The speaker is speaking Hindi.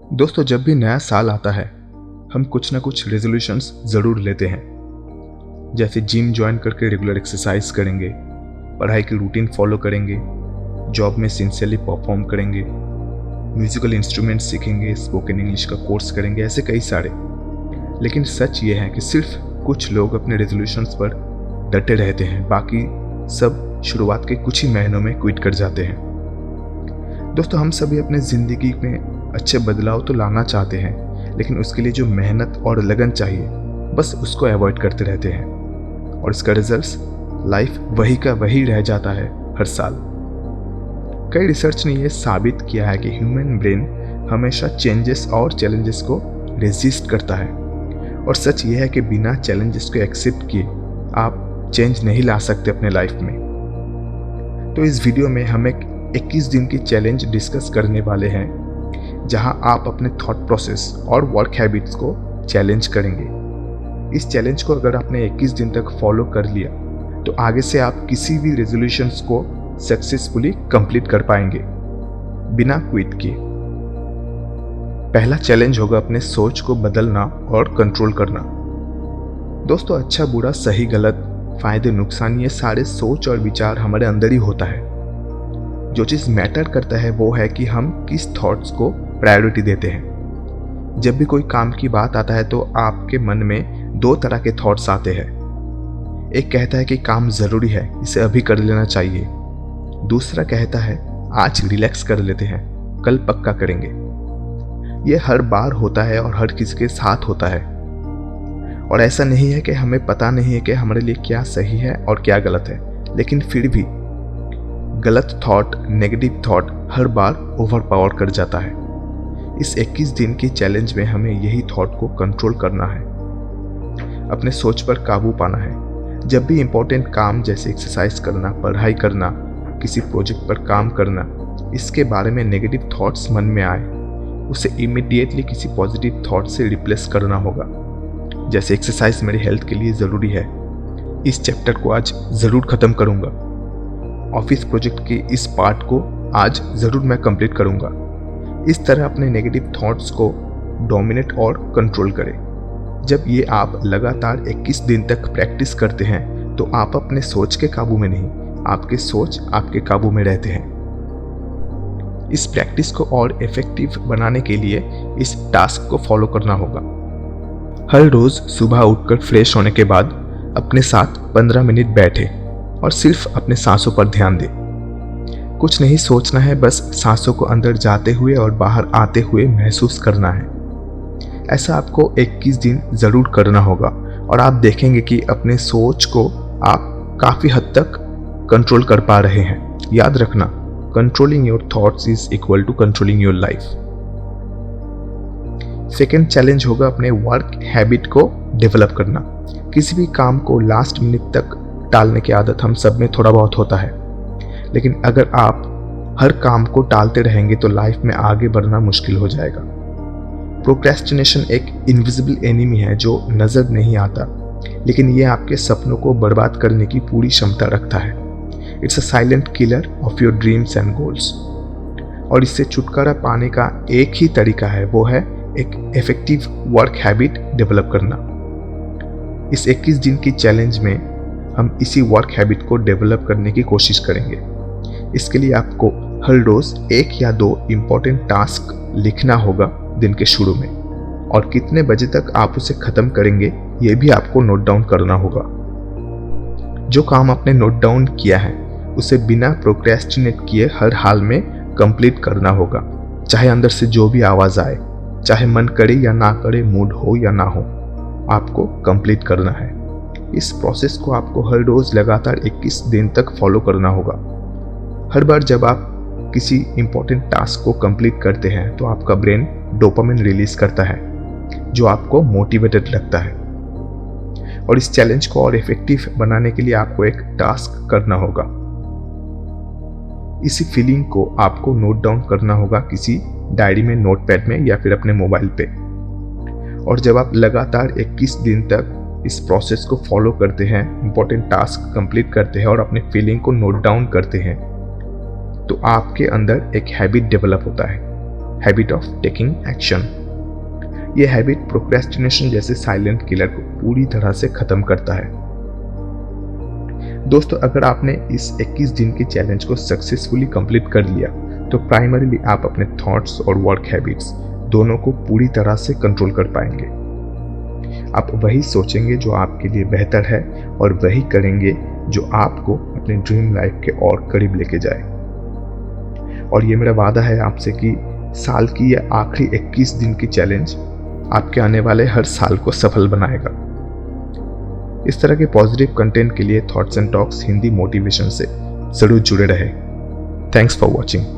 दोस्तों, जब भी नया साल आता है हम कुछ ना कुछ रेजोल्यूशंस ज़रूर लेते हैं। जैसे जिम ज्वाइन करके रेगुलर एक्सरसाइज करेंगे, पढ़ाई की रूटीन फॉलो करेंगे, जॉब में सिंसियरली परफॉर्म करेंगे, म्यूजिकल इंस्ट्रूमेंट सीखेंगे, स्पोकन इंग्लिश का कोर्स करेंगे, ऐसे कई सारे। लेकिन सच ये है कि सिर्फ कुछ लोग अपने रेजोल्यूशंस पर डटे रहते हैं, बाकी सब शुरुआत के कुछ ही महीनों में क्विट कर जाते हैं। दोस्तों, हम सभी अपने ज़िंदगी में अच्छे बदलाव तो लाना चाहते हैं, लेकिन उसके लिए जो मेहनत और लगन चाहिए बस उसको अवॉइड करते रहते हैं, और इसका रिजल्ट लाइफ वही का वही रह जाता है हर साल। कई रिसर्च ने यह साबित किया है कि ह्यूमन ब्रेन हमेशा चेंजेस और चैलेंजेस को रेजिस्ट करता है, और सच यह है कि बिना चैलेंजेस को एक्सेप्ट किए आप चेंज नहीं ला सकते अपने लाइफ में। तो इस वीडियो में हम एक 21 दिन की चैलेंज डिस्कस करने वाले हैं, जहां आप अपने थॉट प्रोसेस और वर्क हैबिट्स को चैलेंज करेंगे। इस चैलेंज को अगर आपने 21 दिन तक फॉलो कर लिया तो आगे से आप किसी भी रेजोल्यूशंस को सक्सेसफुली कंप्लीट कर पाएंगे बिना क्विट किए। पहला चैलेंज होगा अपने सोच को बदलना और कंट्रोल करना। दोस्तों, अच्छा बुरा, सही गलत, फायदे नुकसान, ये सारे सोच और विचार हमारे अंदर ही होता है। जो चीज़ मैटर करता है वो है कि हम किस थॉट्स को प्रायोरिटी देते हैं। जब भी कोई काम की बात आता है तो आपके मन में दो तरह के थॉट्स आते हैं। एक कहता है कि काम ज़रूरी है, इसे अभी कर लेना चाहिए। दूसरा कहता है आज रिलैक्स कर लेते हैं, कल पक्का करेंगे। ये हर बार होता है और हर किसी के साथ होता है, और ऐसा नहीं है कि हमें पता नहीं है कि हमारे लिए क्या सही है और क्या गलत है, लेकिन फिर भी गलत थॉट, नेगेटिव थॉट हर बार ओवर पावर कर जाता है। इस 21 दिन की चैलेंज में हमें यही थॉट को कंट्रोल करना है, अपने सोच पर काबू पाना है। जब भी इंपॉर्टेंट काम जैसे एक्सरसाइज करना, पढ़ाई करना, किसी प्रोजेक्ट पर काम करना, इसके बारे में नेगेटिव थॉट्स मन में आए, उसे इमीडिएटली किसी पॉजिटिव थॉट से रिप्लेस करना होगा। जैसे एक्सरसाइज मेरी हेल्थ के लिए ज़रूरी है, इस चैप्टर को आज ज़रूर ख़त्म करूँगा। ऑफिस प्रोजेक्ट के इस पार्ट को आज ज़रूर मैं कंप्लीट करूँगा। इस तरह अपने नेगेटिव थॉट्स को डोमिनेट और कंट्रोल करें। जब ये आप लगातार 21 दिन तक प्रैक्टिस करते हैं तो आप अपने सोच के काबू में नहीं, आपके सोच आपके काबू में रहते हैं। इस प्रैक्टिस को और इफेक्टिव बनाने के लिए इस टास्क को फॉलो करना होगा। हर रोज़ सुबह उठकर फ्रेश होने के बाद अपने साथ 15 मिनट बैठे और सिर्फ अपने सांसों पर ध्यान दें। कुछ नहीं सोचना है, बस सांसों को अंदर जाते हुए और बाहर आते हुए महसूस करना है। ऐसा आपको 21 दिन ज़रूर करना होगा, और आप देखेंगे कि अपने सोच को आप काफ़ी हद तक कंट्रोल कर पा रहे हैं। याद रखना, controlling your thoughts is equal to controlling your life. Second challenge होगा अपने वर्क हैबिट को डेवलप करना। किसी भी काम को लास्ट मिनट तक टालने की आदत हम सब में थोड़ा बहुत होता है, लेकिन अगर आप हर काम को टालते रहेंगे तो लाइफ में आगे बढ़ना मुश्किल हो जाएगा। प्रोक्रेस्टिनेशन एक इनविजिबल एनिमी है जो नज़र नहीं आता, लेकिन ये आपके सपनों को बर्बाद करने की पूरी क्षमता रखता है। It's a silent killer of your dreams and goals. और इससे छुटकारा पाने का एक ही तरीका है, वो है एक इफेक्टिव वर्क हैबिट डेवलप करना। इस 21 दिन की चैलेंज में हम इसी वर्क हैबिट को डेवलप करने की कोशिश करेंगे। इसके लिए आपको हर रोज़ 1 या 2 इम्पोर्टेंट टास्क लिखना होगा दिन के शुरू में, और कितने बजे तक आप उसे ख़त्म करेंगे ये भी आपको नोट डाउन करना होगा। जो काम आपने नोट डाउन किया है उसे बिना प्रोक्रेस्टिनेट किए हर हाल में कंप्लीट करना होगा, चाहे अंदर से जो भी आवाज़ आए, चाहे मन करे या ना करे, मूड हो या ना हो, आपको कंप्लीट करना है। इस प्रोसेस को आपको हर रोज़ लगातार 21 दिन तक फॉलो करना होगा। हर बार जब आप किसी इंपॉर्टेंट टास्क को कंप्लीट करते हैं तो आपका ब्रेन डोपामिन रिलीज करता है, जो आपको मोटिवेटेड रखता है। और इस चैलेंज को और इफेक्टिव बनाने के लिए आपको एक टास्क करना होगा। इसी फीलिंग को आपको नोट डाउन करना होगा किसी डायरी में, नोटपैड में, या फिर अपने मोबाइल पे। और जब आप लगातार 21 दिन तक इस प्रोसेस को फॉलो करते हैं, इंपॉर्टेंट टास्क कंप्लीट करते हैं और अपने फीलिंग को नोट डाउन करते हैं, तो आपके अंदर एक हैबिट डेवलप होता है। Habit of taking action. ये हैबिट प्रोक्रेस्टिनेशन जैसे साइलेंट किलर को पूरी तरह से खत्म करता है। दोस्तों, अगर आपने इस 21 दिन के चैलेंज को सक्सेसफुली कंप्लीट कर लिया तो प्राइमरीली आप अपने थॉट्स और वर्क हैबिट्स दोनों को पूरी तरह से कंट्रोल कर पाएंगे। आप वही सोचेंगे जो आपके लिए बेहतर है और वही करेंगे जो आपको अपने ड्रीम लाइफ के और करीब लेके जाए। और ये मेरा वादा है आपसे कि साल की यह आखिरी 21 दिन की चैलेंज आपके आने वाले हर साल को सफल बनाएगा। इस तरह के पॉजिटिव कंटेंट के लिए thoughts and talks Hindi motivation से जरूर जुड़े रहे। Thanks for watching.